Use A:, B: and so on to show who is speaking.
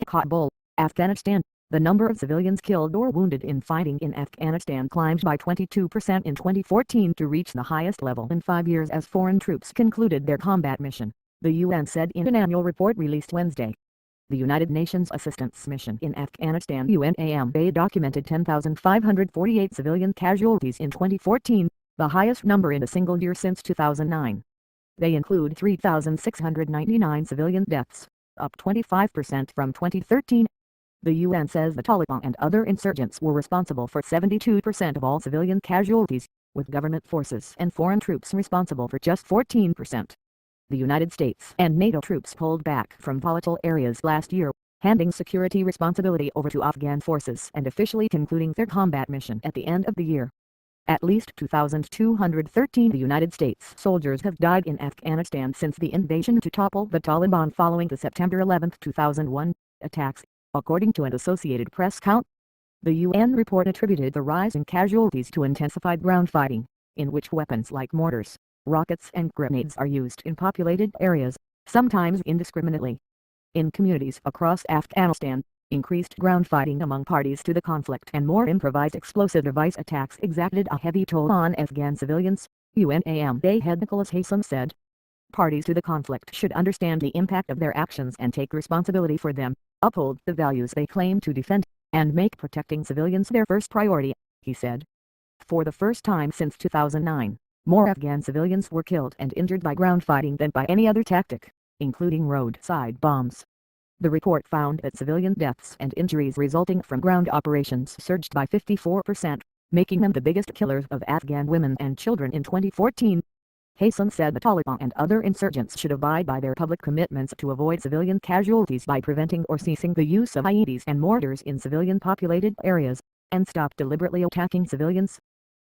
A: KABUL, Afghanistan, the number of civilians killed or wounded in fighting in Afghanistan climbed by 22% in 2014 to reach the highest level in 5 years as foreign troops concluded their combat mission, the UN said in an annual report released Wednesday. The United Nations Assistance Mission in Afghanistan UNAMA documented 10,548 civilian casualties in 2014, the highest number in a single year since 2009. They include 3,699 civilian deaths, up 25% from 2013. The UN says the Taliban and other insurgents were responsible for 72% of all civilian casualties, with government forces and foreign troops responsible for just 14%. The United States and NATO troops pulled back from volatile areas last year, handing security responsibility over to Afghan forces and officially concluding their combat mission at the end of the year. At least 2,213 United States soldiers have died in Afghanistan since the invasion to topple the Taliban following the September 11, 2001, attacks, according to an Associated Press count. The UN report attributed the rise in casualties to intensified ground fighting, in which weapons like mortars, rockets and grenades are used in populated areas, sometimes indiscriminately. In communities across Afghanistan, increased ground fighting among parties to the conflict and more improvised explosive device attacks exacted a heavy toll on Afghan civilians, UNAMA head Nicholas Haysom said. Parties to the conflict should understand the impact of their actions and take responsibility for them, uphold the values they claim to defend, and make protecting civilians their first priority, he said. For the first time since 2009, more Afghan civilians were killed and injured by ground fighting than by any other tactic, including roadside bombs. The report found that civilian deaths and injuries resulting from ground operations surged by 54%, making them the biggest killers of Afghan women and children in 2014. Haysom said the Taliban and other insurgents should abide by their public commitments to avoid civilian casualties by preventing or ceasing the use of IEDs and mortars in civilian populated areas, and stop deliberately attacking civilians.